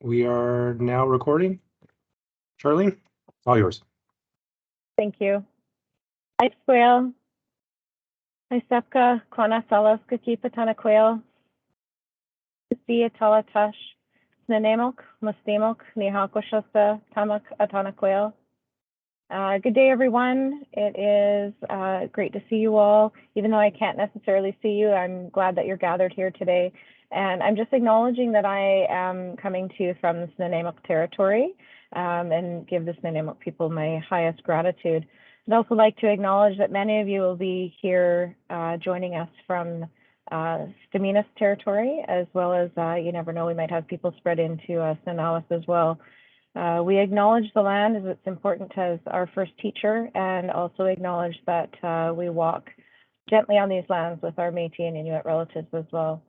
We are now recording. Charlene, all yours. Thank you. Aitsquail, Isepka, Kona Salas, Kaki Quail, Sia Talatash, Nanemok, Mustemok, Nihakwashasta, Tamak Atanaquail. Good day, everyone. It is great to see you all. Even though I can't necessarily see you, I'm glad that you're gathered here today. And I'm just acknowledging that I am coming to you from the Nanaimo territory and give the Nanaimo people my highest gratitude. I'd also like to acknowledge that many of you will be here joining us from Staminas territory, as well as you never know, we might have people spread into Nanawas as well. We acknowledge the land as it's important as our first teacher, and also acknowledge that we walk gently on these lands with our Métis and Inuit relatives as well.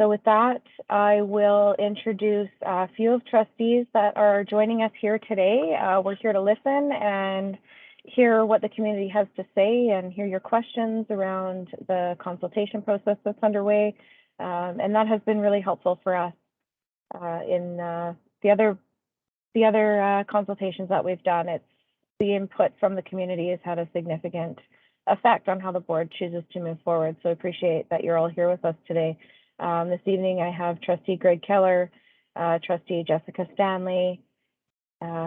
So with that, I will introduce a few of trustees that are joining us here today. We're here to listen and hear what the community has to say and hear your questions around the consultation process that's underway. And that has been really helpful for us in the other consultations that we've done. It's the input from the community has had a significant effect on how the board chooses to move forward. So I appreciate that you're all here with us today. This evening, I have Trustee Greg Keller, Trustee Jessica Stanley,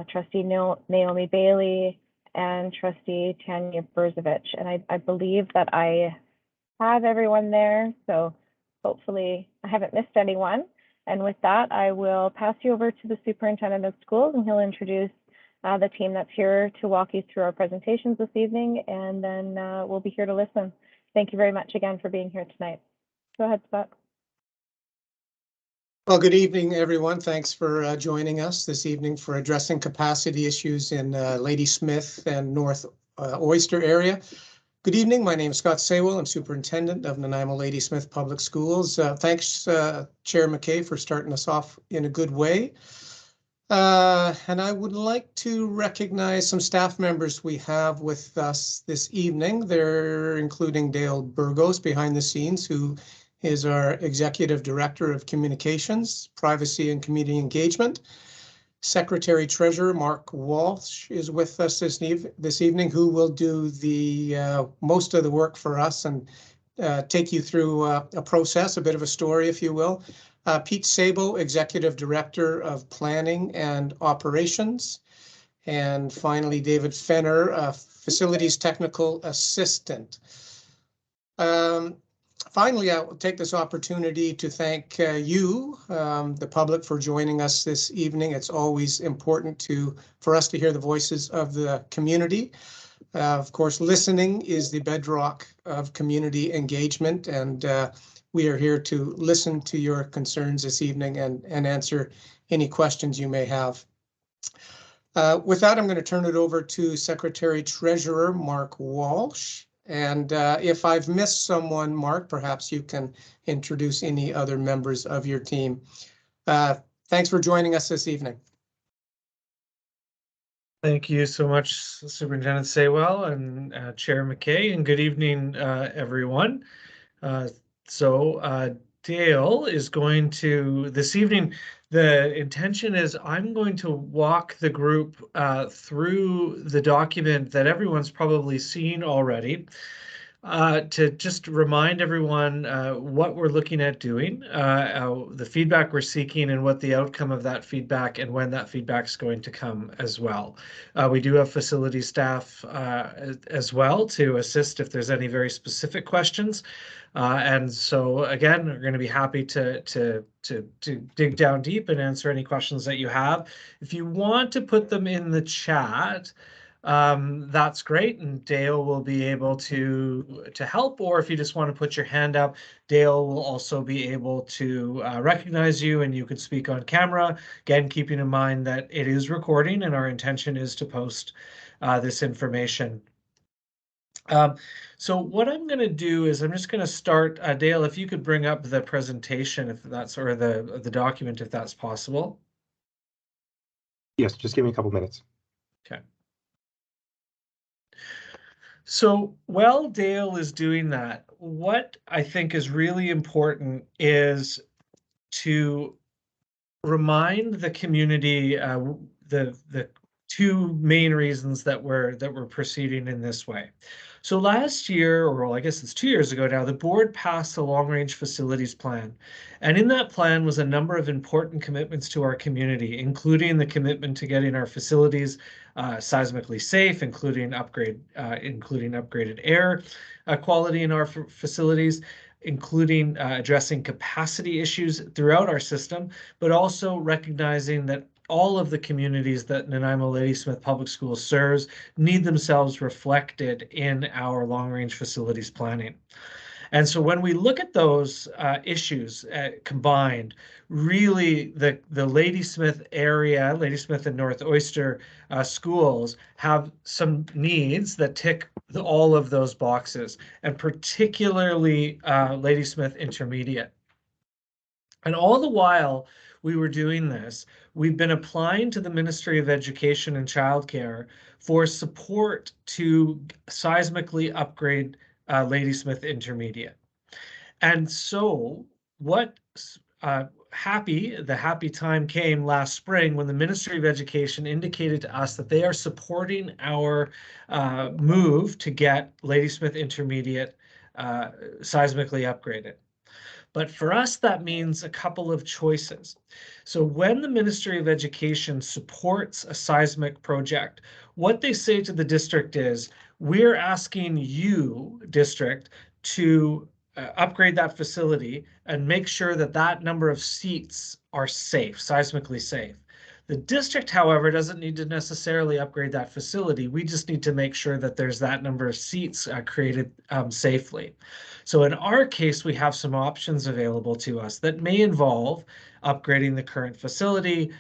Trustee Naomi Bailey, and Trustee Tanya Berzovich. And I believe that I have everyone there, so hopefully I haven't missed anyone. And with that, I will pass you over to the Superintendent of Schools, and he'll introduce the team that's here to walk you through our presentations this evening, and then we'll be here to listen. Thank you very much again for being here tonight. Go ahead, Scott. Well, good evening, everyone. Thanks for joining us this evening for addressing capacity issues in Ladysmith and North Oyster area. Good evening. My name is Scott Saywell. I'm Superintendent of Nanaimo Ladysmith Public Schools. Thanks, Chair McKay, for starting us off in a good way. And I would like to recognize some staff members we have with us this evening. They're including Dale Burgos behind the scenes, who is our Executive Director of Communications, Privacy and Community Engagement. Secretary Treasurer Mark Walsh is with us this evening, who will do the most of the work for us and take you through a process, a bit of a story, if you will. Pete Sabo, Executive Director of Planning and Operations. And finally, David Fenner, Facilities Technical Assistant. Finally, I will take this opportunity to thank you, the public, for joining us this evening. It's always important for us to hear the voices of the community. Of course, listening is the bedrock of community engagement, and we are here to listen to your concerns this evening and answer any questions you may have. With that, I'm going to turn it over to Secretary Treasurer Mark Walsh. And if I've missed someone, Mark, perhaps you can introduce any other members of your team. Thanks for joining us this evening. Thank you so much, Superintendent Saywell and Chair McKay, and good evening, everyone. Dale is going to, this evening, the intention is I'm going to walk the group through the document that everyone's probably seen already, to just remind everyone what we're looking at doing, the feedback we're seeking, and what the outcome of that feedback and when that feedback is going to come as well. We do have facility staff as well to assist if there's any very specific questions. And so again, we're going to be happy to dig down deep and answer any questions that you have. If you want to put them in the chat, that's great, and Dale will be able to help. Or if you just want to put your hand up, Dale will also be able to recognize you, and you could speak on camera. Again, keeping in mind that it is recording, and our intention is to post this information. So what I'm going to do is I'm just going to start, Dale, if you could bring up the presentation, if that's, or the document, if that's possible. Yes, just give me a couple minutes. Okay. So while Dale is doing that, what I think is really important is to remind the community the two main reasons that we're proceeding in this way. So last year, or well, I guess it's 2 years ago now, the board passed a long-range facilities plan. And in that plan was a number of important commitments to our community, including the commitment to getting our facilities seismically safe, including upgraded air quality in our facilities, including addressing capacity issues throughout our system, but also recognizing that all of the communities that Nanaimo Ladysmith Public Schools serves need themselves reflected in our long-range facilities planning. And so when we look at those issues combined, really the Ladysmith area, Ladysmith and North Oyster schools have some needs that tick all of those boxes, and particularly Ladysmith Intermediate. And all the while we were doing this, we've been applying to the Ministry of Education and Childcare for support to seismically upgrade Ladysmith Intermediate. And so what the happy time came last spring when the Ministry of Education indicated to us that they are supporting our move to get Ladysmith Intermediate seismically upgraded. But for us, that means a couple of choices. So when the Ministry of Education supports a seismic project, what they say to the district is, we're asking you, district, to upgrade that facility and make sure that that number of seats are safe, seismically safe. The district, however, doesn't need to necessarily upgrade that facility. We just need to make sure that there's that number of seats created safely. So in our case, we have some options available to us that may involve upgrading the current facility,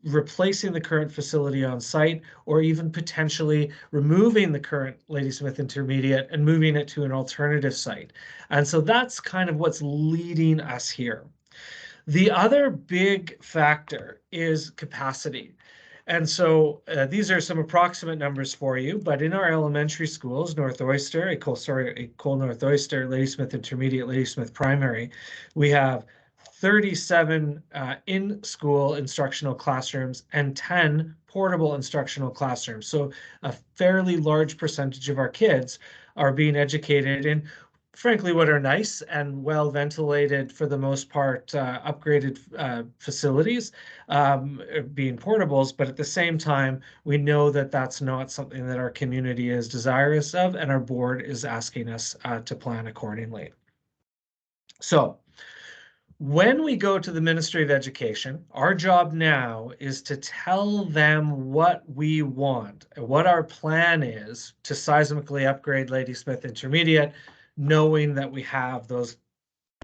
replacing the current facility on site, or even potentially removing the current Ladysmith Intermediate and moving it to an alternative site. And so that's kind of what's leading us here. The other big factor is capacity. And so these are some approximate numbers for you, but in our elementary schools, North Oyster, Cole North Oyster, Ladysmith Intermediate, Ladysmith Primary, we have 37 in-school instructional classrooms and 10 portable instructional classrooms. So a fairly large percentage of our kids are being educated in, frankly, what are nice and well ventilated, for the most part, upgraded facilities, being portables. But at the same time, we know that that's not something that our community is desirous of, and our board is asking us to plan accordingly. So when we go to the Ministry of Education, our job now is to tell them what we want, what our plan is to seismically upgrade Ladysmith Intermediate, knowing that we have those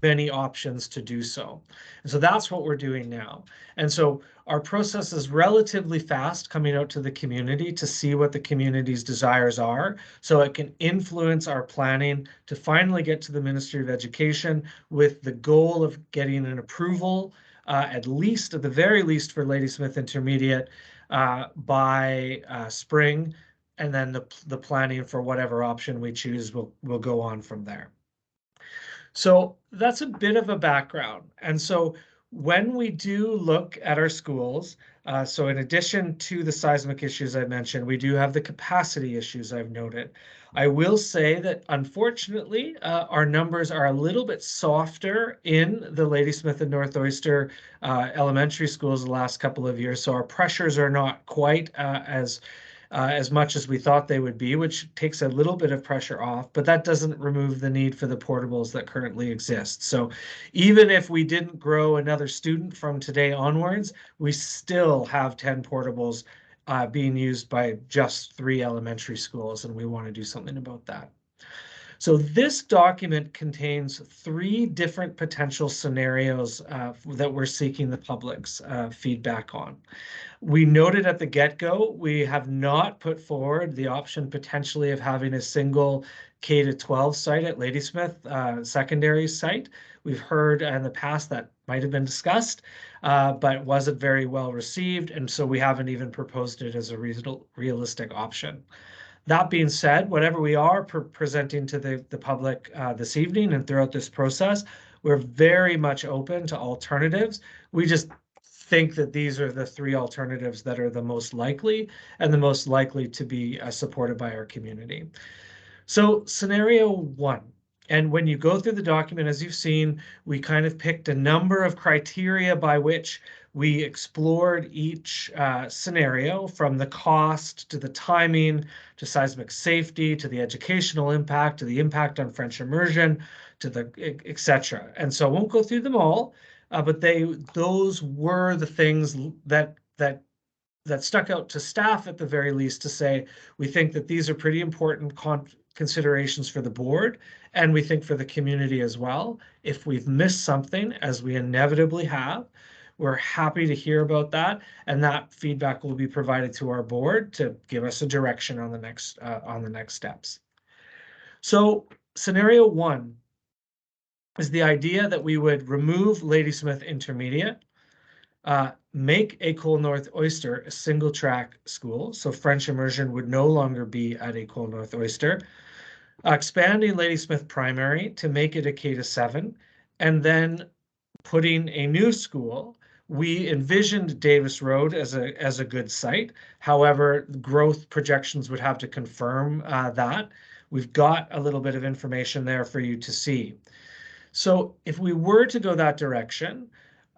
many options to do so. And so that's what we're doing now. And so our process is relatively fast, coming out to the community to see what the community's desires are, so it can influence our planning to finally get to the Ministry of Education with the goal of getting an approval, at the very least for Ladysmith Intermediate by spring. And then the planning for whatever option we choose will go on from there. So that's a bit of a background. And so when we do look at our schools, so in addition to the seismic issues I mentioned, we do have the capacity issues I've noted. I will say that unfortunately, our numbers are a little bit softer in the Ladysmith and North Oyster elementary schools the last couple of years. So our pressures are not quite as much as we thought they would be, which takes a little bit of pressure off, but that doesn't remove the need for the portables that currently exist. So even if we didn't grow another student from today onwards, we still have 10 portables being used by just 3 elementary schools, and we want to do something about that. So this document contains 3 different potential scenarios that we're seeking the public's feedback on. We noted at the get-go, we have not put forward the option potentially of having a single K-12 site at Ladysmith secondary site. We've heard in the past that might have been discussed, but wasn't very well received, and so we haven't even proposed it as a realistic option. That being said, whatever we are presenting to the public this evening and throughout this process, we're very much open to alternatives. We just think that these are the three alternatives that are the most likely and the most likely to be supported by our community. So scenario one, and when you go through the document, as you've seen, we kind of picked a number of criteria by which we explored each scenario, from the cost to the timing, to seismic safety, to the educational impact, to the impact on French immersion, to the etc. And so I won't go through them all, but those were the things that stuck out to staff at the very least, to say we think that these are pretty important considerations for the board, and we think for the community as well. If we've missed something, as we inevitably have, we're happy to hear about that, and that feedback will be provided to our board to give us a direction on the next steps. So scenario one is the idea that we would remove Ladysmith Intermediate, make École North Oyster a single track school, so French immersion would no longer be at École North Oyster, expanding Ladysmith Primary to make it a K-7, and then putting a new school. We envisioned Davis Road as a good site. However, growth projections would have to confirm that. We've got a little bit of information there for you to see. So if we were to go that direction,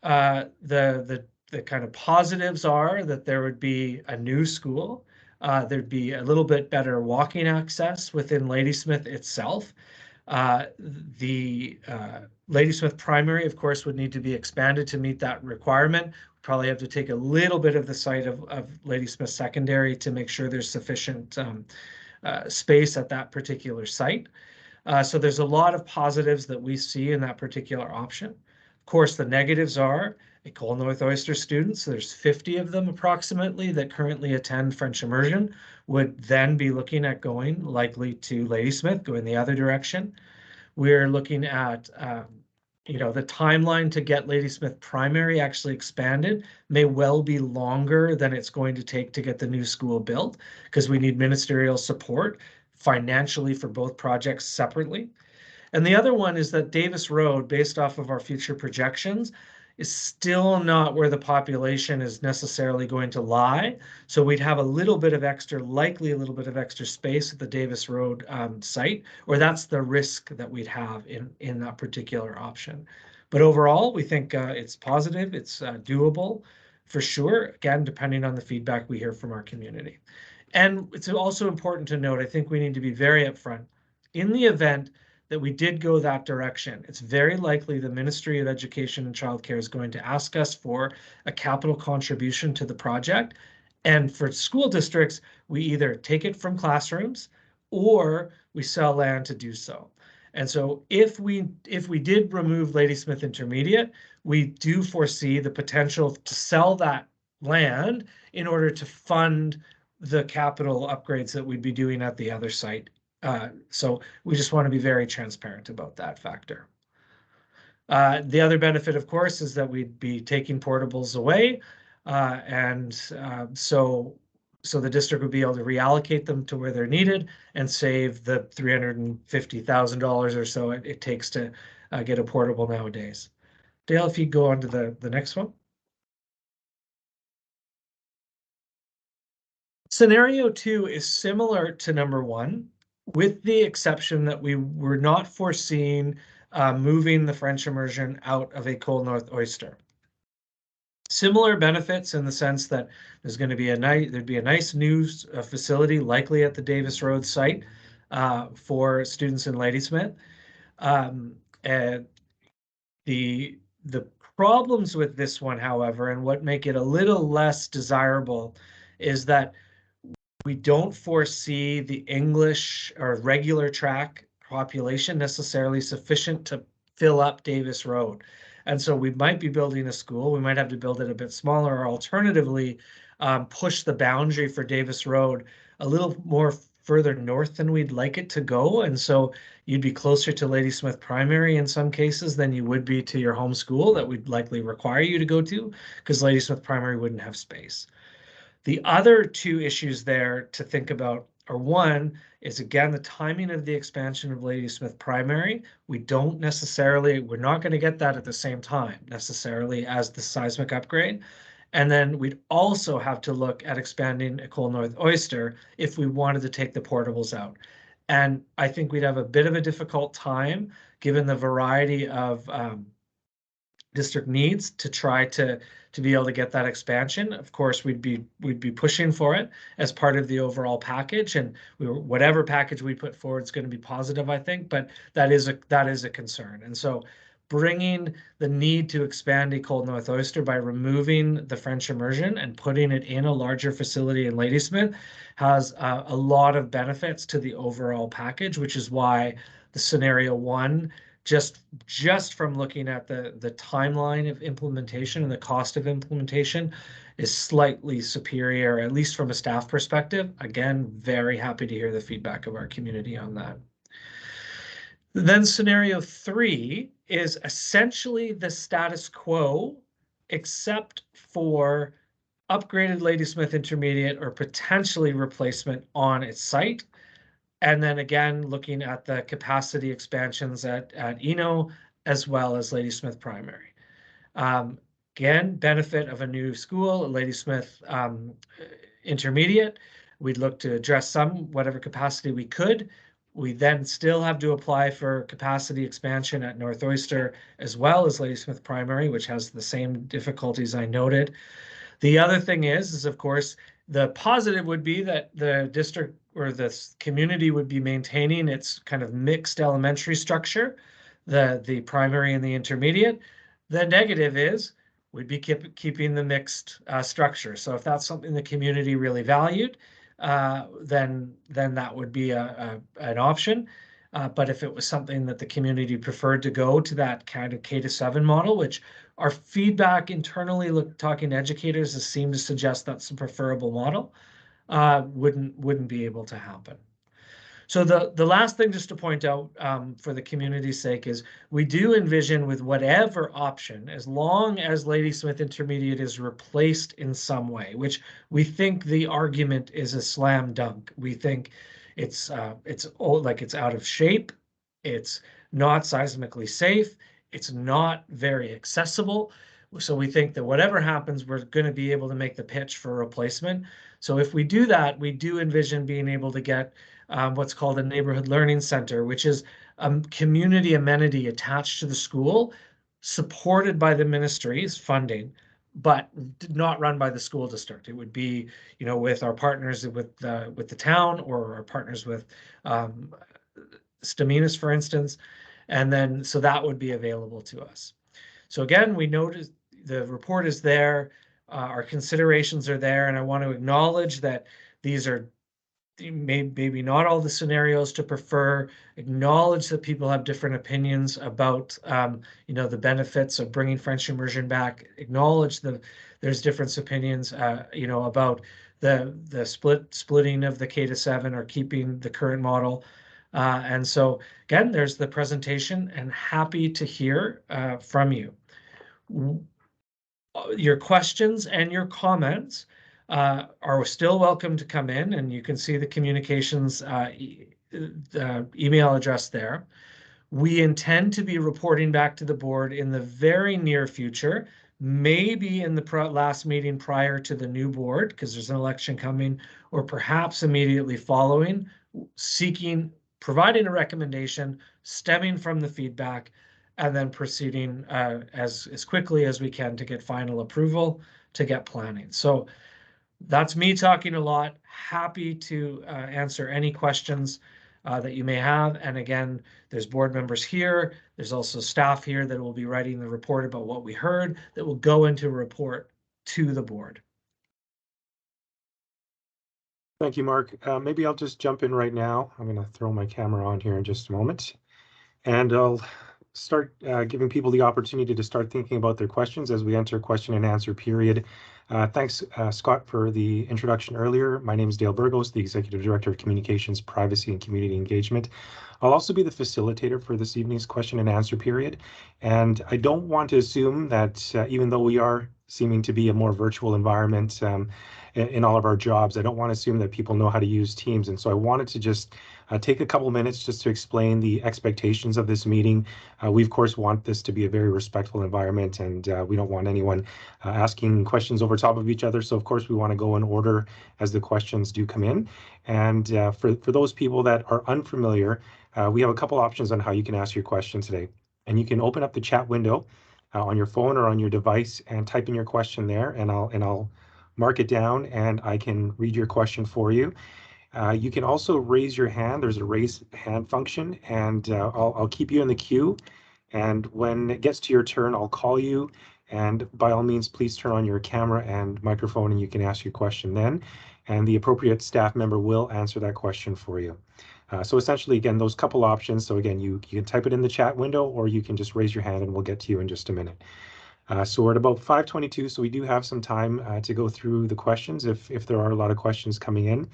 the kind of positives are that there would be a new school. There'd be a little bit better walking access within Ladysmith itself. The Ladysmith Primary, of course, would need to be expanded to meet that requirement. We'd probably have to take a little bit of the site of Ladysmith Secondary to make sure there's sufficient space at that particular site. So there's a lot of positives that we see in that particular option. Of course, the negatives are École North Oyster students, there's 50 of them approximately that currently attend French immersion, would then be looking at going likely to Ladysmith, going the other direction. We're looking at the timeline to get Ladysmith Primary actually expanded may well be longer than it's going to take to get the new school built, because we need ministerial support financially for both projects separately. And the other one is that Davis Road, based off of our future projections, is still not where the population is necessarily going to lie. So we'd have likely a little bit of extra space at the Davis Road site, or that's the risk that we'd have in that particular option. But overall, we think it's positive, it's doable for sure, again, depending on the feedback we hear from our community. And it's also important to note, I think we need to be very upfront. In the event that we did go that direction, it's very likely the Ministry of Education and Childcare is going to ask us for a capital contribution to the project. And for school districts, we either take it from classrooms or we sell land to do so. And so if we did remove Ladysmith Intermediate, we do foresee the potential to sell that land in order to fund the capital upgrades that we'd be doing at the other site. So we just want to be very transparent about that factor. The other benefit, of course, is that we'd be taking portables away, so the district would be able to reallocate them to where they're needed and save the $350,000 or so it takes to get a portable nowadays. Dale, if you go on to the next one. Scenario 2 is similar to number 1, with the exception that we were not foreseeing moving the French immersion out of École North Oyster. Similar benefits in the sense that there's going to be there'd be a nice new facility, likely at the Davis Road site for students in Ladysmith. And the problems with this one, however, and what make it a little less desirable, is that we don't foresee the English or regular track population necessarily sufficient to fill up Davis Road. And so we might be building a school, we might have to build it a bit smaller, or alternatively, push the boundary for Davis Road a little more further north than we'd like it to go. And so you'd be closer to Ladysmith Primary in some cases than you would be to your home school that we'd likely require you to go to, because Ladysmith Primary wouldn't have space. The other two issues there to think about one is, again, the timing of the expansion of Ladysmith Primary. We're not going to get that at the same time necessarily as the seismic upgrade. And then we'd also have to look at expanding Ecole North Oyster if we wanted to take the portables out. And I think we'd have a bit of a difficult time, given the variety of district needs, to try to be able to get that expansion. Of course, we'd be pushing for it as part of the overall package, and whatever package we put forward is going to be positive, I think. But that is a concern, and so bringing the need to expand Ecole North Oyster by removing the French immersion and putting it in a larger facility in Ladysmith has a lot of benefits to the overall package, which is why the scenario one, just from looking at the timeline of implementation and the cost of implementation, is slightly superior, at least from a staff perspective. Again, very happy to hear the feedback of our community on that. Then scenario three is essentially the status quo, except for upgraded Ladysmith Intermediate or potentially replacement on its site. And then again, looking at the capacity expansions at Eno as well as Ladysmith Primary. Again, benefit of a new school, Ladysmith Intermediate. We'd look to address whatever capacity we could. We then still have to apply for capacity expansion at North Oyster as well as Ladysmith Primary, which has the same difficulties I noted. The other thing is of course, the positive would be that the district or the community would be maintaining its kind of mixed elementary structure, the primary and the intermediate. The negative is we'd be keeping the mixed structure. So if that's something the community really valued, then that would be an option. But if it was something that the community preferred to go to that kind of K-7 model, which our feedback internally, talking to educators, has seemed to suggest that's the preferable model, wouldn't be able to happen. So the last thing just to point out for the community's sake is we do envision, with whatever option, as long as Ladysmith Intermediate is replaced in some way, which we think the argument is a slam dunk. We think it's old, like it's out of shape, it's not seismically safe, it's not very accessible. So we think that whatever happens, we're going to be able to make the pitch for replacement. So if we do that, we do envision being able to get what's called a neighborhood learning center, which is a community amenity attached to the school, supported by the ministry's funding, but not run by the school district. It would be, with our partners with the town, or our partners with Staminas, for instance, and then so that would be available to us. So again, we noticed the report is there, our considerations are there, and I want to acknowledge that these are maybe not all the scenarios to prefer, acknowledge that people have different opinions about the benefits of bringing French immersion back, acknowledge there's different opinions about the splitting of the K-7 or keeping the current model. And so again, there's the presentation, and happy to hear from you. Your questions and your comments are still welcome to come in, and you can see the communications email address there. We intend to be reporting back to the board in the very near future, maybe in the last meeting prior to the new board, because there's an election coming, or perhaps immediately following, providing a recommendation stemming from the feedback, and then proceeding as quickly as we can to get final approval, to get planning. So that's me talking a lot. Happy to answer any questions that you may have. And again, there's board members here. There's also staff here that will be writing the report about what we heard, that will go into a report to the board. Thank you, Mark. Maybe I'll just jump in right now. I'm going to throw my camera on here in just a moment, and I'll start giving people the opportunity to start thinking about their questions as we enter question and answer period. Thanks, Scott, for the introduction earlier. My name is Dale Burgos, the Executive Director of Communications, Privacy and Community Engagement. I'll also be the facilitator for this evening's question and answer period. And I don't want to assume that even though we are seeming to be a more virtual environment, in all of our jobs. I don't want to assume that people know how to use Teams. And so I wanted to just take a couple minutes just to explain the expectations of this meeting. We, of course, want this to be a very respectful environment, and we don't want anyone asking questions over top of each other. So, of course, we want to go in order as the questions do come in. And for those people that are unfamiliar, we have a couple options on how you can ask your question today. And you can open up the chat window on your phone or on your device and type in your question there, and I'll mark it down and I can read your question for you. You can also raise your hand. There's a raise hand function, and I'll keep you in the queue. And when it gets to your turn, I'll call you. And by all means, please turn on your camera and microphone, and you can ask your question then. And the appropriate staff member will answer that question for you. So essentially, again, those couple options. So again, you can type it in the chat window, or you can just raise your hand and we'll get to you in just a minute. So we're at about 5:22, so we do have some time to go through the questions if there are a lot of questions coming in.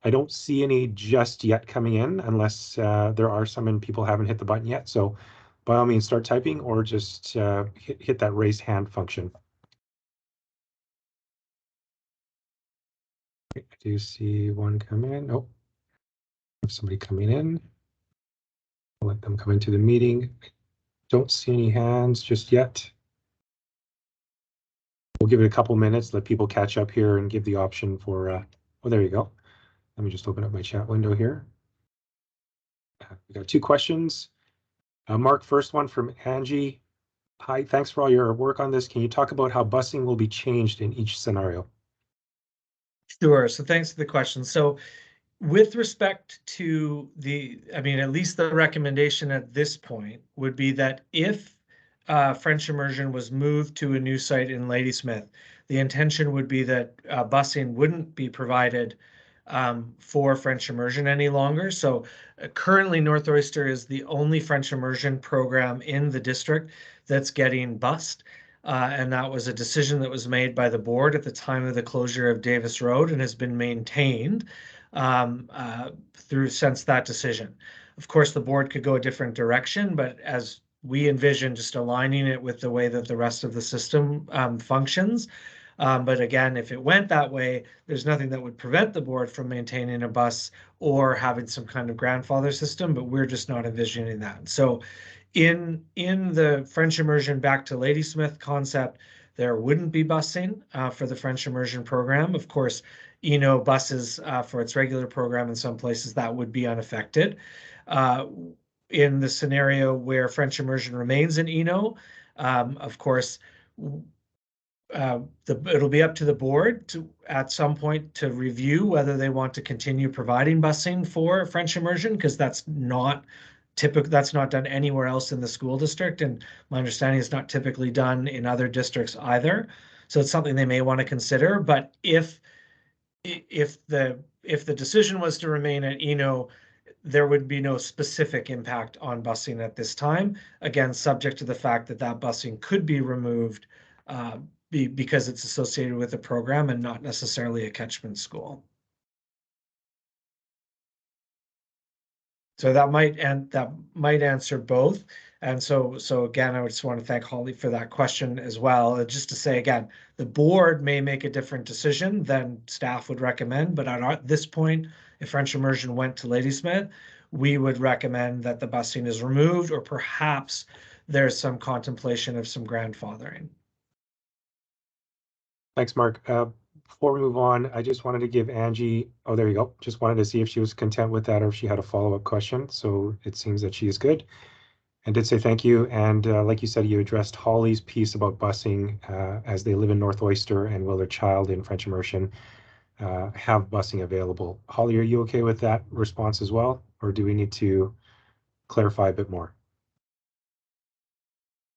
I don't see any just yet coming in unless there are some and people haven't hit the button yet. So by all means, start typing or just hit that raise hand function. I do see one come in. Oh, somebody coming in. I'll let them come into the meeting. I don't see any hands just yet. We'll give it a couple minutes, let people catch up here and give the option for, oh, there you go. Let me just open up my chat window here. We got two questions. Mark, first one from Angie. Hi, thanks for all your work on this. Can you talk about how busing will be changed in each scenario? Sure. So thanks for the question. So with respect to at least the recommendation at this point would be that if French Immersion was moved to a new site in Ladysmith, the intention would be that busing wouldn't be provided for French Immersion any longer. So currently North Oyster is the only French Immersion program in the district that's getting bused. And that was a decision that was made by the board at the time of the closure of Davis Road and has been maintained through since that decision. Of course, the board could go a different direction, but as we envision just aligning it with the way that the rest of the system functions. But again, if it went that way, there's nothing that would prevent the board from maintaining a bus or having some kind of grandfather system, but we're just not envisioning that. So in the French Immersion back to Ladysmith concept, there wouldn't be busing for the French Immersion program. Of course, buses for its regular program in some places that would be unaffected. In the scenario where French Immersion remains in Eno, of course, it'll be up to the board to at some point to review whether they want to continue providing busing for French Immersion, because that's not done anywhere else in the school district, and my understanding is not typically done in other districts either. So it's something they may want to consider. But if the decision was to remain at Eno, there would be no specific impact on busing at this time. Again, subject to the fact that busing could be removed because it's associated with the program and not necessarily a catchment school. So that might answer both. And so again, I just want to thank Holly for that question as well. Just to say again, the board may make a different decision than staff would recommend, but at this point, if French Immersion went to Ladysmith, we would recommend that the busing is removed, or perhaps there's some contemplation of some grandfathering. Thanks, Mark. Before we move on, I just wanted to give Angie, oh, there you go. Just wanted to see if she was content with that or if she had a follow-up question. So it seems that she is good. And did say thank you. And like you said, you addressed Holly's piece about busing as they live in North Oyster and will their child in French Immersion have busing available. Holly, are you okay with that response as well? Or do we need to clarify a bit more?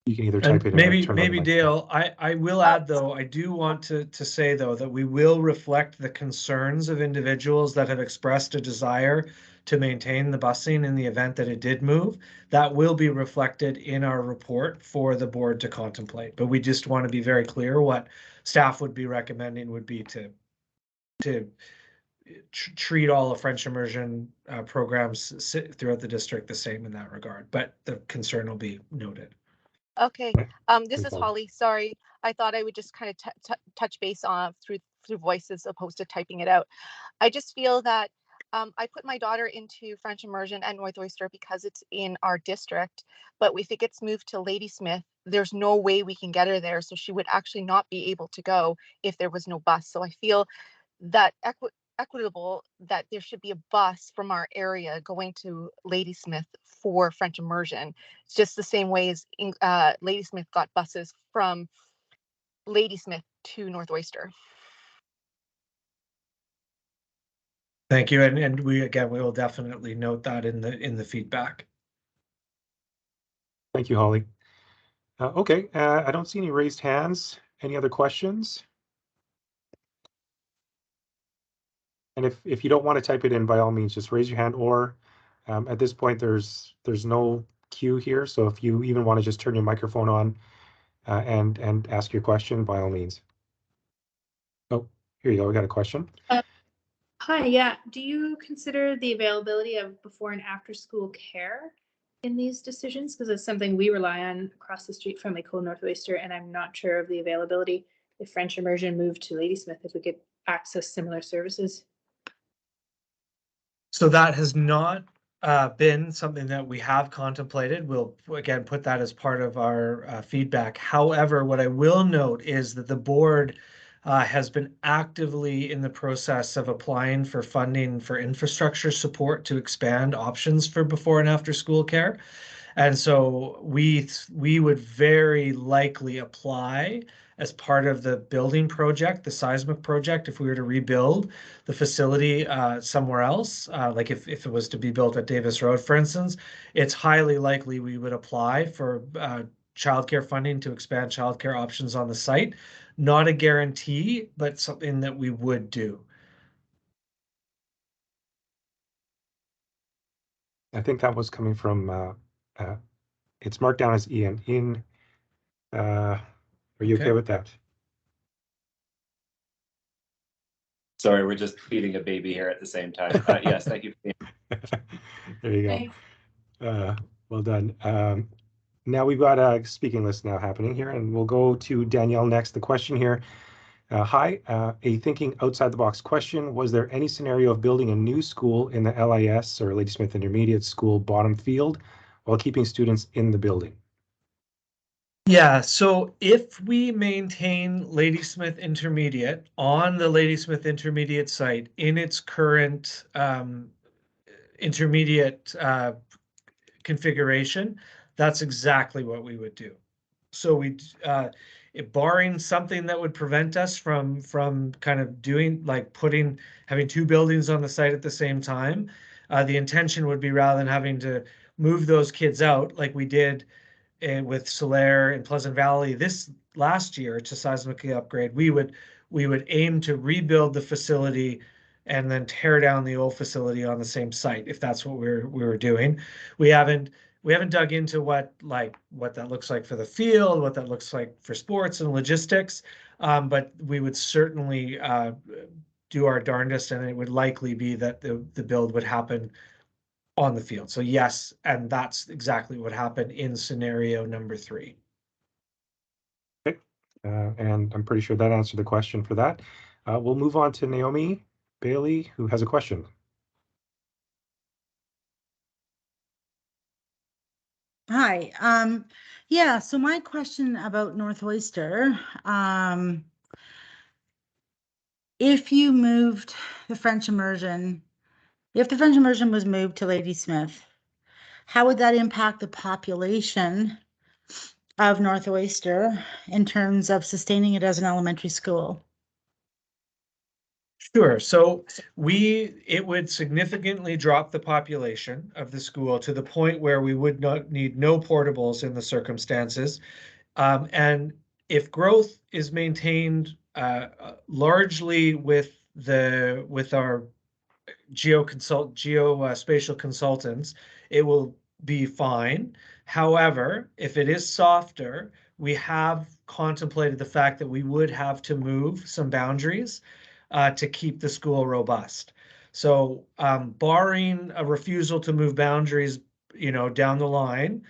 You can either type it in or turn on the mic. Dale, I will add though, I do want to say though that we will reflect the concerns of individuals that have expressed a desire to maintain the busing in the event that it did move. That will be reflected in our report for the board to contemplate. But we just want to be very clear what staff would be recommending would be to treat all of French Immersion programs throughout the district the same in that regard. But the concern will be noted. Okay, this is Holly. Sorry, I thought I would just kind of touch base on through voice as opposed to typing it out. I just feel that I put my daughter into French Immersion at North Oyster because it's in our district, but if it gets moved to Ladysmith, there's no way we can get her there. So she would actually not be able to go if there was no bus. So I feel that equitable that there should be a bus from our area going to Ladysmith for French Immersion. It's just the same way as Ladysmith got buses from Ladysmith to North Oyster. Thank you, and we will definitely note that in the feedback. Thank you, Holly. Okay, I don't see any raised hands. Any other questions? And if you don't want to type it in, by all means, just raise your hand. Or at this point, there's no queue here, so if you even want to just turn your microphone on and ask your question, by all means. Oh, here you go. We got a question. Hi, yeah. Do you consider the availability of before and after school care in these decisions? Because it's something we rely on across the street from Lake North Oyster, and I'm not sure of the availability if French Immersion moved to Ladysmith, if we could access similar services. So that has not been something that we have contemplated. We'll again put that as part of our feedback. However, what I will note is that the board has been actively in the process of applying for funding for infrastructure support to expand options for before and after school care. And so we would very likely apply as part of the building project, the seismic project, if we were to rebuild the facility somewhere else, like if it was to be built at Davis Road, for instance, it's highly likely we would apply for childcare funding to expand childcare options on the site. Not a guarantee, but something that we would do. I think that was coming from, it's marked down as Ian. Are you okay with that? Sorry, we're just feeding a baby here at the same time. Yes, thank you. There you go. Well done. Now we've got a speaking list now happening here, and we'll go to Danielle next. The question here, hi, a thinking outside the box question. Was there any scenario of building a new school in the LIS or Ladysmith Intermediate School bottom field while keeping students in the building? Yeah, so if we maintain Ladysmith Intermediate on the Ladysmith Intermediate site in its current intermediate configuration, that's exactly what we would do. So we, barring something that would prevent us from kind of doing like having two buildings on the site at the same time, the intention would be rather than having to move those kids out like we did with Solaire and Pleasant Valley this last year to seismically upgrade, we would aim to rebuild the facility and then tear down the old facility on the same site if that's what we were doing. We haven't dug into what that looks like for the field, what that looks like for sports and logistics, but we would certainly do our darndest, and it would likely be that the build would happen on the field. So yes, and that's exactly what happened in scenario number 3. Okay, and I'm pretty sure that answered the question for that. We'll move on to Naomi Bailey, who has a question. Hi. Yeah, so my question about North Oyster, if you moved the French Immersion, if the French Immersion was moved to Ladysmith, how would that impact the population of North Oyster in terms of sustaining it as an elementary school? Sure. So it would significantly drop the population of the school to the point where we would not need no portables in the circumstances. And if growth is maintained largely with our geospatial consultants, it will be fine. However, if it is softer, we have contemplated the fact that we would have to move some boundaries to keep the school robust. So barring a refusal to move boundaries, down the line,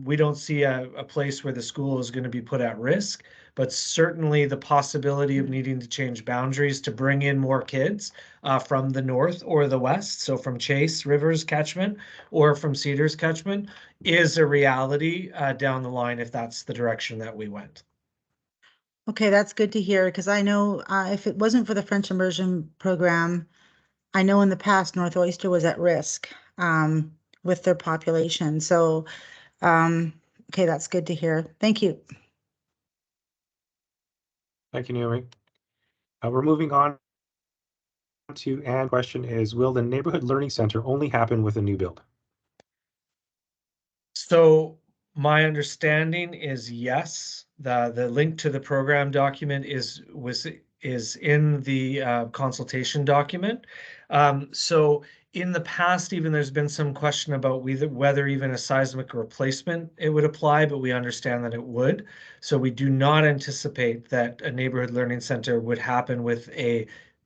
we don't see a place where the school is going to be put at risk. but certainly the possibility of needing to change boundaries to bring in more kids from the north or the west, so from Chase Rivers catchment or from Cedars catchment, is a reality down the line if that's the direction that we went. Okay, that's good to hear, because I know if it wasn't for the French immersion program, I know in the past North Oyster was at risk with their population. So, okay, that's good to hear. Thank you. Thank you, Naomi. We're moving on to Anne's question is, will the Neighborhood Learning Center only happen with a new build? So my understanding is yes. The link to the program document is in the consultation document. So in the past, even there's been some question about whether even a seismic replacement it would apply, but we understand that it would. So we do not anticipate that a neighborhood learning center would happen with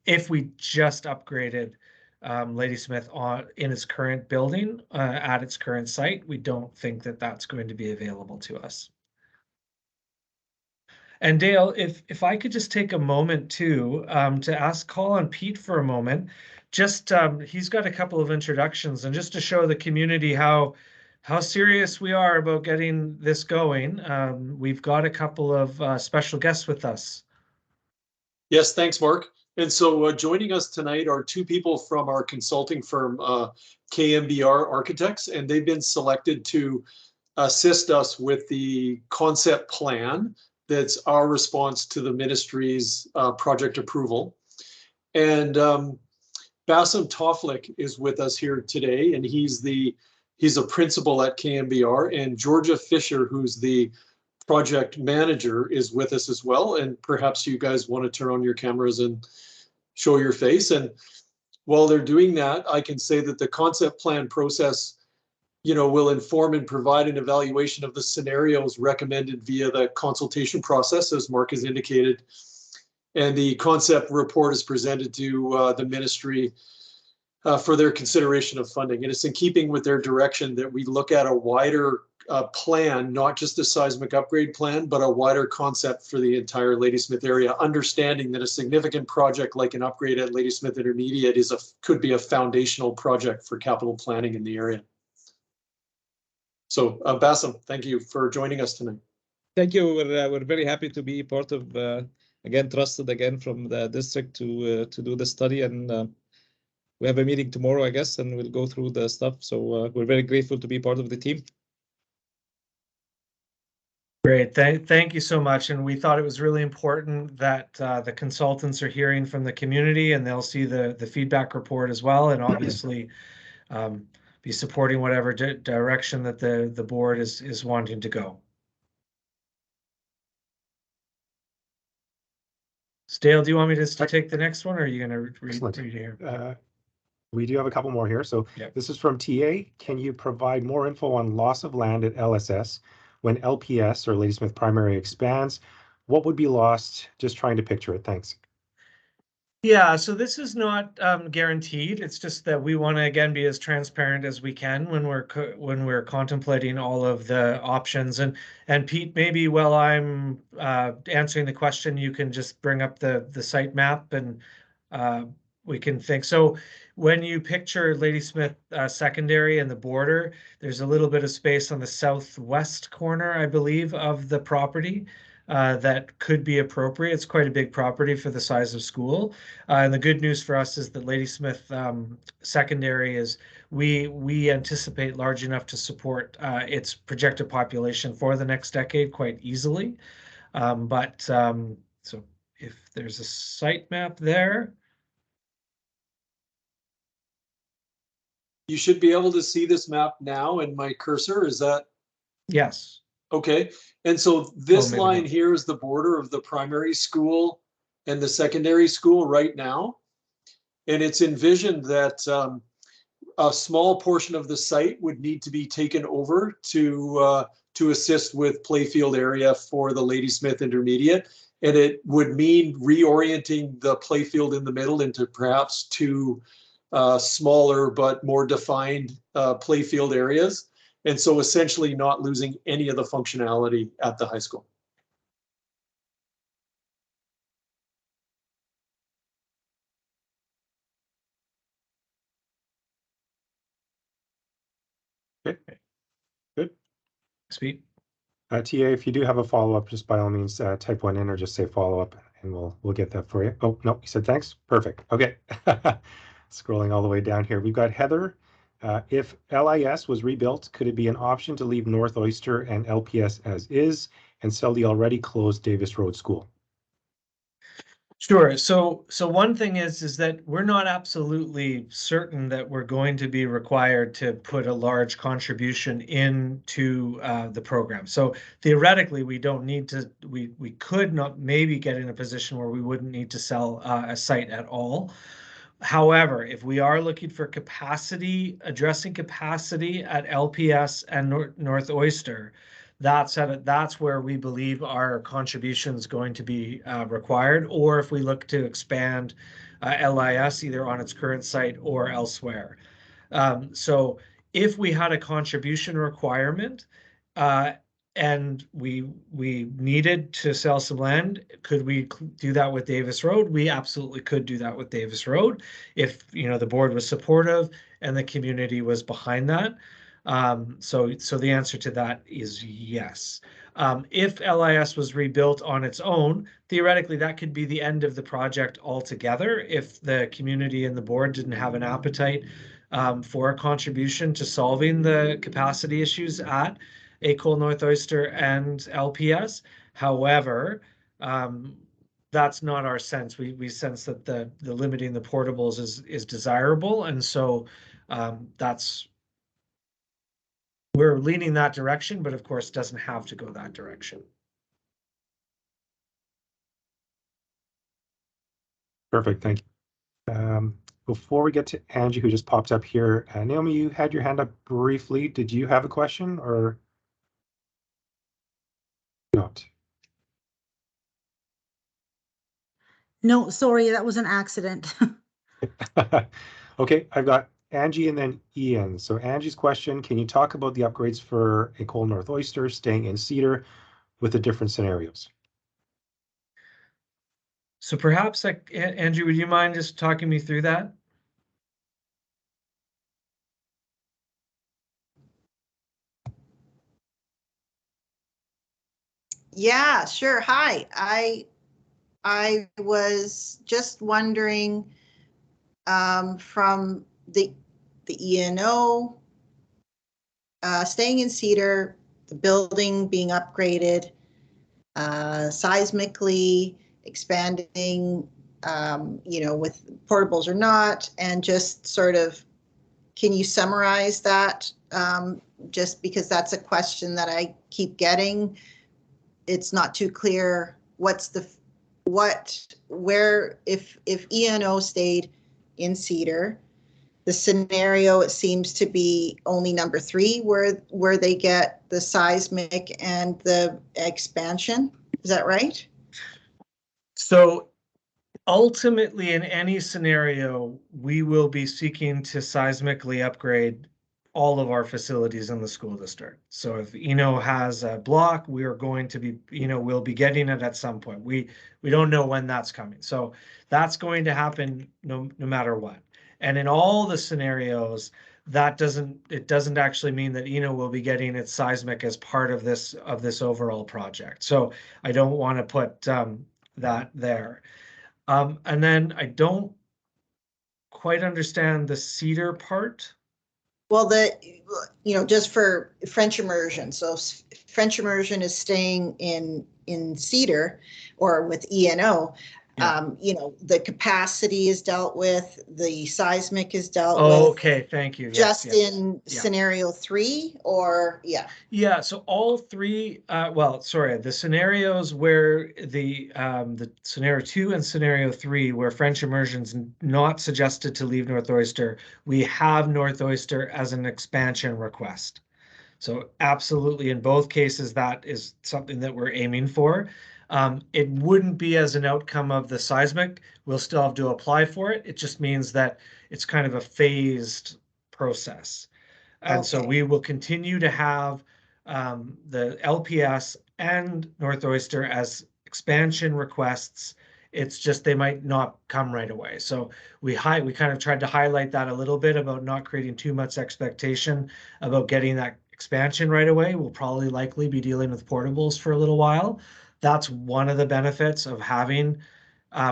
if we just upgraded Ladysmith in its current building at its current site. We don't think that that's going to be available to us. And Dale, if I could just take a moment too to call on Pete for a moment. Just he's got a couple of introductions, and just to show the community how serious we are about getting this going. We've got a couple of special guests with us. Yes, thanks, Mark. And so joining us tonight are two people from our consulting firm, KMBR Architects, and they've been selected to assist us with the concept plan that's our response to the ministry's project approval. And Bassem Toflik is with us here today, and he's a principal at KMBR, and Georgia Fisher, who's the project manager, is with us as well. And perhaps you guys want to turn on your cameras and show your face. And while they're doing that, I can say that the concept plan process, will inform and provide an evaluation of the scenarios recommended via the consultation process, as Mark has indicated. And the concept report is presented to the ministry for their consideration of funding. And it's in keeping with their direction that we look at a wider plan, not just a seismic upgrade plan, but a wider concept for the entire Ladysmith area, understanding that a significant project like an upgrade at Ladysmith Intermediate could be a foundational project for capital planning in the area. So Bassem, thank you for joining us tonight. Thank you. We're very happy to be part of, again, trusted again from the district to do the study. And we have a meeting tomorrow, I guess, and we'll go through the stuff. So we're very grateful to be part of the team. Great, thank you so much. And we thought it was really important that the consultants are hearing from the community, and they'll see the feedback report as well, and obviously be supporting whatever direction that the board is wanting to go. Dale, do you want me to take the next one, or are you going to read here? We do have a couple more here. So yeah. This is from TA. Can you provide more info on loss of land at LSS when LPS or Ladysmith Primary expands? What would be lost? Just trying to picture it. Thanks. Yeah, so this is not guaranteed. It's just that we want to again be as transparent as we can when we're contemplating all of the options. And Pete, maybe while I'm answering the question, you can just bring up the site map and we can think. So when you picture Ladysmith Secondary and the border, there's a little bit of space on the southwest corner, I believe, of the property. That could be appropriate. It's quite a big property for the size of school. And the good news for us is that Ladysmith Secondary is, we anticipate large enough to support its projected population for the next decade quite easily. So if there's a site map there. You should be able to see this map now in my cursor. Is that? Yes. Okay, and so this line here is the border of the primary school and the secondary school right now. And it's envisioned that a small portion of the site would need to be taken over to assist with playfield area for the Ladysmith Intermediate. And it would mean reorienting the playfield in the middle into perhaps two smaller but more defined playfield areas. And so essentially not losing any of the functionality at the high school. Okay, good. Speed. TA, if you do have a follow-up, just by all means, type one in or just say follow-up and we'll get that for you. Oh, no, you said thanks? Perfect. Okay. Scrolling all the way down here. We've got Heather. If LIS was rebuilt, could it be an option to leave North Oyster and LPS as is and sell the already closed Davis Road School? Sure. So one thing is that we're not absolutely certain that we're going to be required to put a large contribution into the program. So theoretically, we don't need to. We could not maybe get in a position where we wouldn't need to sell a site at all. However, if we are looking for capacity, addressing capacity at LPS and North Oyster, that's where we believe our contribution is going to be required, or if we look to expand LIS either on its current site or elsewhere. So if we had a contribution requirement and we needed to sell some land, could we do that with Davis Road? We absolutely could do that with Davis Road if the board was supportive and the community was behind that. So the answer to that is yes. If LIS was rebuilt on its own, theoretically, that could be the end of the project altogether if the community and the board didn't have an appetite for a contribution to solving the capacity issues at ACOL, North Oyster, and LPS. However, that's not our sense. We sense that the limiting the portables is desirable, and so we're leaning that direction, but of course doesn't have to go that direction. Perfect, thank you. Before we get to Angie, who just popped up here, Naomi, you had your hand up briefly. Did you have a question or not? No, sorry, that was an accident. Okay, I've got Angie and then Ian. So Angie's question, can you talk about the upgrades for ACOL North Oyster staying in Cedar with the different scenarios? So perhaps, Andrew, would you mind just talking me through that? Yeah, sure. Hi, I was just wondering from the ENO staying in Cedar, the building being upgraded, seismically expanding, with portables or not, and just sort of, can you summarize that? Just because that's a question that I keep getting. It's not too clear where if ENO stayed in Cedar, the scenario, it seems to be only number 3 where they get the seismic and the expansion. Is that right? So ultimately, in any scenario, we will be seeking to seismically upgrade all of our facilities in the school district. So if ENO has a block, we are going to be, we'll be getting it at some point. We don't know when that's coming. So that's going to happen no matter what. And in all the scenarios, it doesn't actually mean that ENO will be getting its seismic as part of this overall project. So I don't want to put that there. And then I don't quite understand the Cedar part. Well, just for French immersion. So French immersion is staying in Cedar or with ENO. Yeah. The capacity is dealt with, the seismic is dealt with. Okay, thank you. Just in scenario 3 or Yeah, so all 3, the scenarios where the scenario 2 and scenario 3 where French immersion's not suggested to leave North Oyster, we have North Oyster as an expansion request. So absolutely, in both cases, that is something that we're aiming for. It wouldn't be as an outcome of the seismic. We'll still have to apply for it. It just means that it's kind of a phased process. And so we will continue to have the LPS and North Oyster as expansion requests It's just they might not come right away. So we kind of tried to highlight that a little bit about not creating too much expectation about getting that expansion right away. We'll probably likely be dealing with portables for a little while. That's one of the benefits of having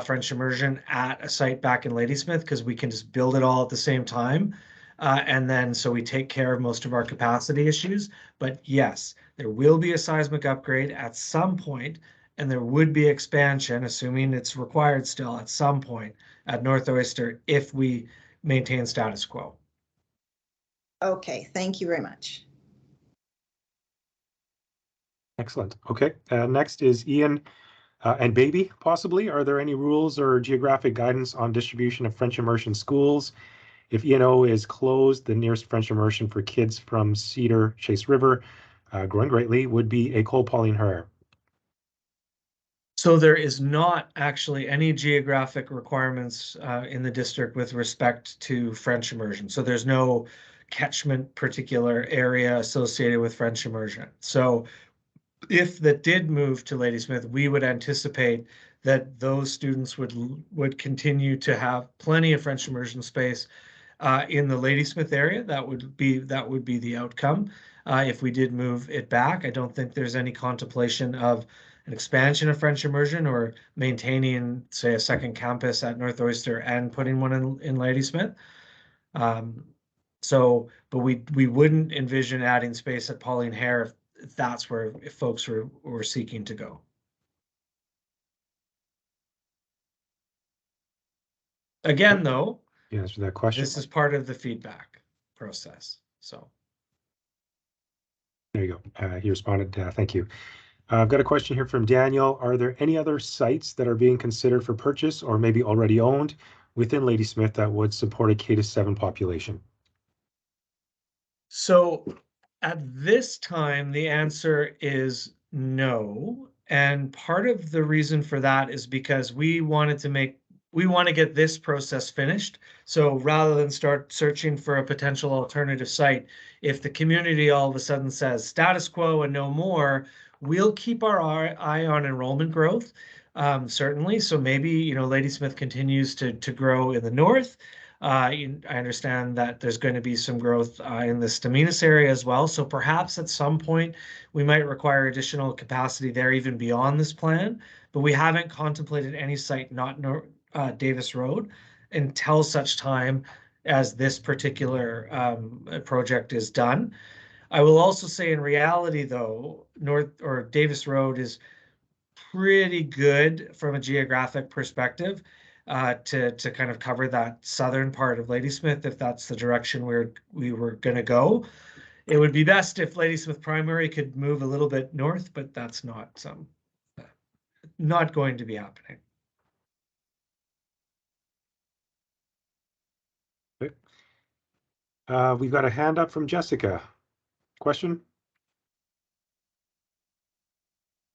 French immersion at a site back in Ladysmith, because we can just build it all at the same time. And then so we take care of most of our capacity issues. But yes, there will be a seismic upgrade at some point, and there would be expansion, assuming it's required still at some point at North Oyster if we maintain status quo. Okay, thank you very much. Excellent. Okay, next is Ian and Baby, possibly. Are there any rules or geographic guidance on distribution of French immersion schools? If E&O is closed, the nearest French immersion for kids from Cedar Chase River, growing greatly, would be École Pauline Herrera. So there is not actually any geographic requirements in the district with respect to French immersion. So there's no catchment particular area associated with French immersion. So if that did move to Ladysmith, we would anticipate that those students would continue to have plenty of French immersion space in the Ladysmith area. That would be the outcome. If we did move it back, I don't think there's any contemplation of an expansion of French immersion or maintaining, say, a second campus at North Oyster and putting one in Ladysmith. But we wouldn't envision adding space at Pauline Hare if that's where folks were seeking to go. Again, though, You answer that question. this is part of the feedback process. So there you go. He responded. Thank you. I've got a question here from Daniel. Are there any other sites that are being considered for purchase or maybe already owned within Ladysmith that would support a K-7 population? So at this time, the answer is no. And part of the reason for that is because we want to get this process finished. So rather than start searching for a potential alternative site, if the community all of a sudden says status quo and no more, we'll keep our eye on enrollment growth, certainly. So maybe, Ladysmith continues to grow in the north. I understand that there's going to be some growth in the Staminas area as well. So perhaps at some point we might require additional capacity there even beyond this plan, but we haven't contemplated any site not Davis Road until such time as this particular project is done. I will also say in reality, though, Davis Road is pretty good from a geographic perspective to kind of cover that southern part of Ladysmith, if that's the direction we were going to go. It would be best if Ladysmith Primary could move a little bit north, but that's not going to be happening. Okay. We've got a hand up from Jessica. Question?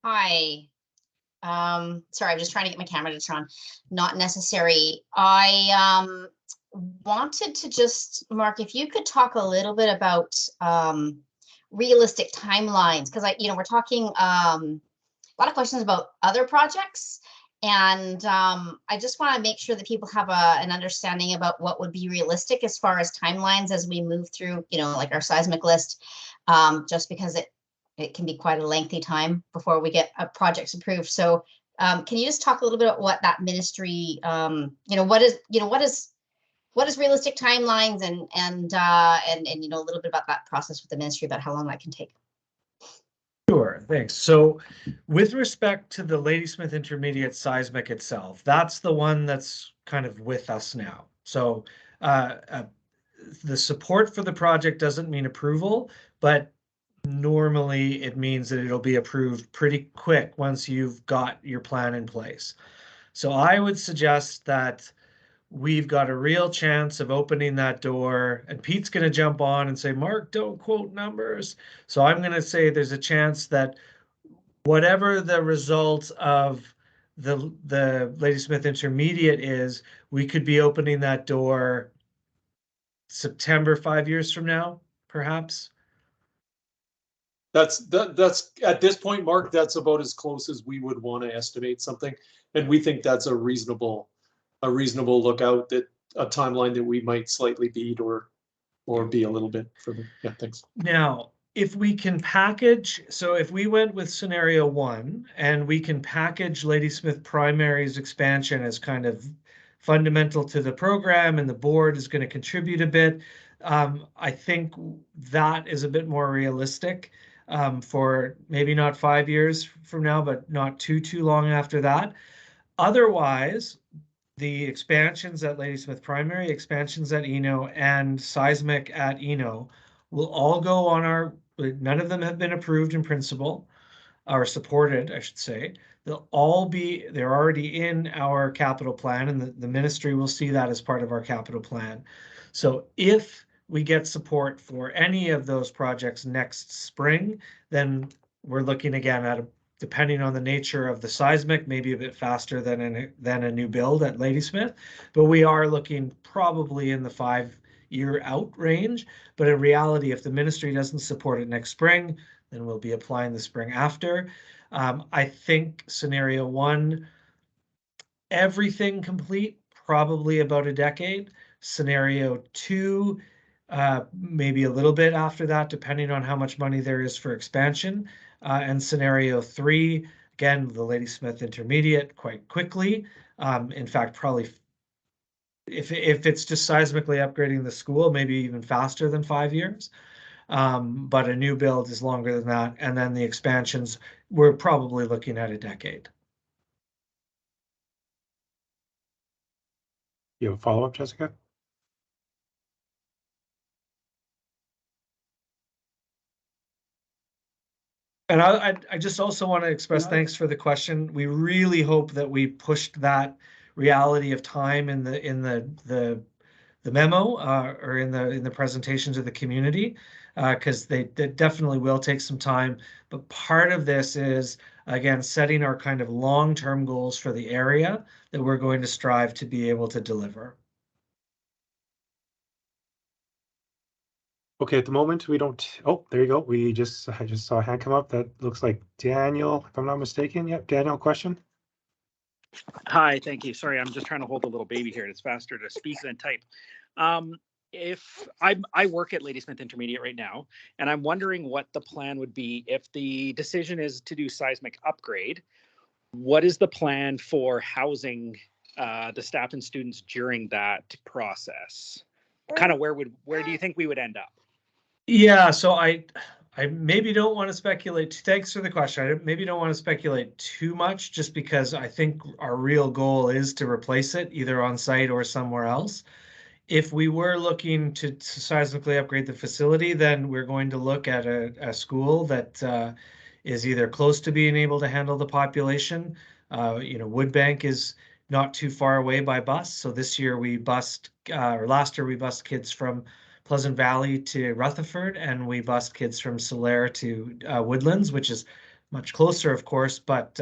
Hi. Sorry, I'm just trying to get my camera to turn on. Not necessary. I wanted to just, Mark, if you could talk a little bit about realistic timelines, because we're talking a lot of questions about other projects, and I just want to make sure that people have an understanding about what would be realistic as far as timelines as we move through, like our seismic list, just because it can be quite a lengthy time before we get projects approved. So can you just talk a little bit about what that ministry, what is realistic timelines and a little bit about that process with the ministry, about how long that can take? Sure, thanks. So with respect to the Ladysmith Intermediate seismic itself, that's the one that's kind of with us now. So the support for the project doesn't mean approval, but normally it means that it'll be approved pretty quick once you've got your plan in place. So I would suggest that we've got a real chance of opening that door, and Pete's going to jump on and say, Mark, don't quote numbers. So I'm going to say there's a chance that whatever the result of the Ladysmith Intermediate is, we could be opening that door September 5 years from now, perhaps. That's at this point, Mark, that's about as close as we would want to estimate something. And we think that's a reasonable lookout, that a timeline that we might slightly beat or be a little bit further. Yeah, thanks. Now, if we can package, so if we went with scenario 1 and we can package Ladysmith Primary's expansion as kind of fundamental to the program and the board is going to contribute a bit, I think that is a bit more realistic for maybe not 5 years from now, but not too long after that. Otherwise, the expansions at Ladysmith Primary, expansions at Eno, and seismic at Eno will all go on our, none of them have been approved in principle, or supported, I should say. They're already in our capital plan, and the ministry will see that as part of our capital plan. So if we get support for any of those projects next spring, then we're looking again at depending on the nature of the seismic, maybe a bit faster than a new build at Ladysmith, but we are looking probably in the 5-year out range. But in reality, if the ministry doesn't support it next spring, then we'll be applying the spring after. I think scenario 1, everything complete, probably about a decade. Scenario 2, maybe a little bit after that, depending on how much money there is for expansion. And scenario 3, again, the Ladysmith Intermediate quite quickly. In fact, probably if it's just seismically upgrading the school, maybe even faster than 5 years. But a new build is longer than that. And then the expansions, we're probably looking at a decade. You have a follow-up, Jessica? And I just also want to express thanks for the question. We really hope that we pushed that reality of time in the memo or in the presentation to the community, because they definitely will take some time. But part of this is, again, setting our kind of long-term goals for the area that we're going to strive to be able to deliver. Okay, at the moment we don't. Oh, there you go. I just saw a hand come up. That looks like Daniel, if I'm not mistaken. Yep, Daniel, question. Hi, thank you. Sorry, I'm just trying to hold a little baby here. It's faster to speak than type. If I work at Ladysmith Intermediate right now, and I'm wondering what the plan would be if the decision is to do seismic upgrade. What is the plan for housing the staff and students during that process? Kind of where do you think we would end up? Yeah, so I maybe don't want to speculate. Thanks for the question. I maybe don't want to speculate too much, just because I think our real goal is to replace it either on site or somewhere else. If we were looking to seismically upgrade the facility, then we're going to look at a school that is either close to being able to handle the population. Woodbank is not too far away by bus. So this year we bused, or last year we bused kids from Pleasant Valley to Rutherford, and we bused kids from Solaire to Woodlands, which is much closer, of course, but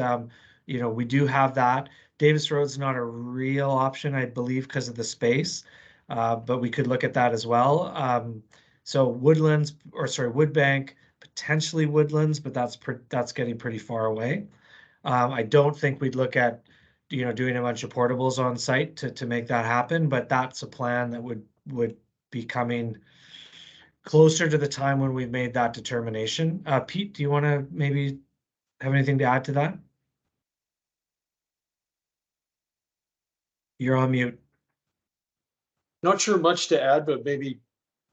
we do have that. Davis Road's not a real option, I believe, because of the space, but we could look at that as well. So Woodbank, potentially Woodlands, but that's getting pretty far away. I don't think we'd look at doing a bunch of portables on site to make that happen, but that's a plan that would be coming closer to the time when we've made that determination. Pete, do you want to maybe have anything to add to that? You're on mute. Not sure much to add, but maybe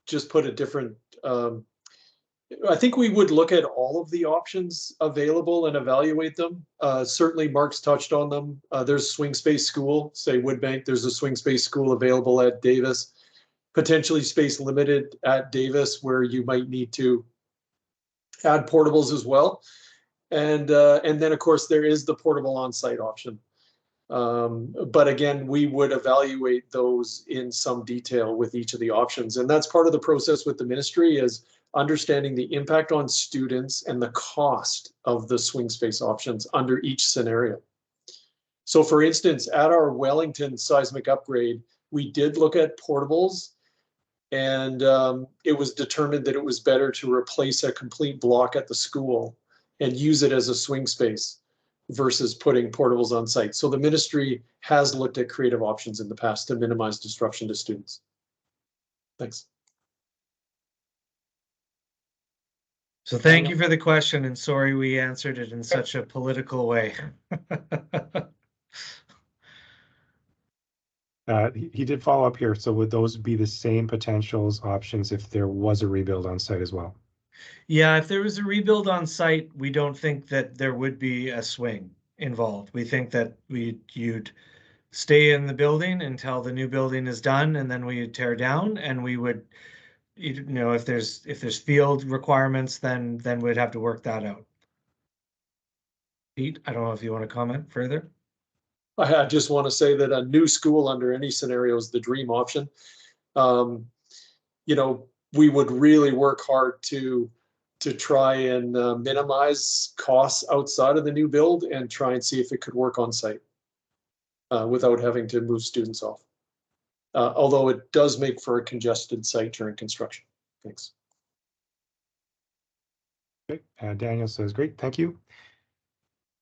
just put a different, I think we would look at all of the options available and evaluate them. Certainly Mark's touched on them. There's swing space school, say Woodbank, there's a swing space school available at Davis, potentially space limited at Davis, where you might need to add portables as well. And then of course there is the portable on-site option. But again, we would evaluate those in some detail with each of the options. And that's part of the process with the ministry, is understanding the impact on students and the cost of the swing space options under each scenario. So for instance, at our Wellington seismic upgrade, we did look at portables, and it was determined that it was better to replace a complete block at the school and use it as a swing space. versus putting portables on site. So the ministry has looked at creative options in the past to minimize disruption to students. Thanks. So thank you for the question, and sorry we answered it in such a political way. He did follow up here. So would those be the same potentials options if there was a rebuild on site as well? Yeah, if there was a rebuild on site, we don't think that there would be a swing involved. We think that you'd stay in the building until the new building is done, and then we tear down, and we would, you know, if there's field requirements, then we'd have to work that out. Pete, I don't know if you want to comment further. I just want to say that a new school under any scenario is the dream option. You know, we would really work hard to try and minimize costs outside of the new build and try and see if it could work on site without having to move students off. Although it does make for a congested site during construction. Thanks. Okay. Daniel says, great, thank you.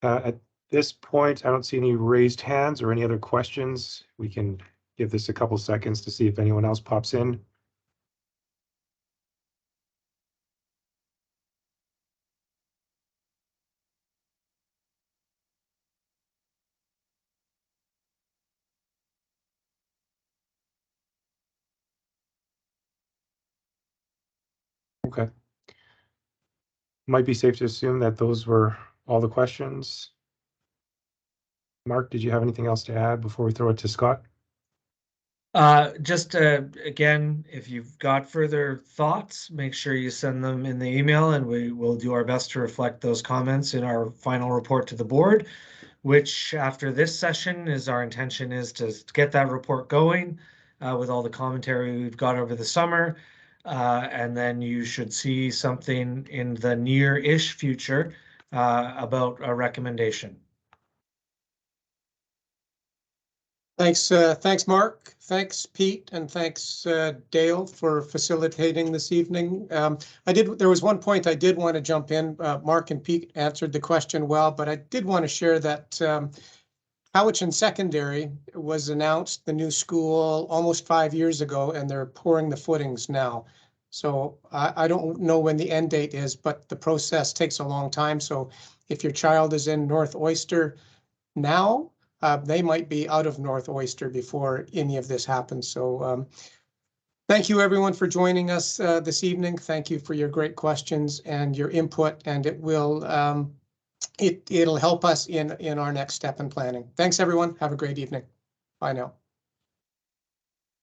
At this point, I don't see any raised hands or any other questions. We can give this a couple seconds to see if anyone else pops in. Okay. Might be safe to assume that those were all the questions. Mark, did you have anything else to add before we throw it to Scott? Just again, if you've got further thoughts, make sure you send them in the email, and we will do our best to reflect those comments in our final report to the board, which after this session is our intention is to get that report going with all the commentary we've got over the summer. And then you should see something in the near-ish future about a recommendation. Thanks, thanks, Mark. Thanks, Pete, and thanks, Dale, for facilitating this evening. There was one point I did want to jump in. Mark and Pete answered the question well, but I did want to share that Cowichan Secondary was announced, the new school, almost 5 years ago, and they're pouring the footings now. So I don't know when the end date is, but the process takes a long time. So if your child is in North Oyster now, they might be out of North Oyster before any of this happens. So thank you everyone for joining us this evening. Thank you for your great questions and your input, and it will it'll help us in our next step in planning. Thanks everyone. Have a great evening. Bye now.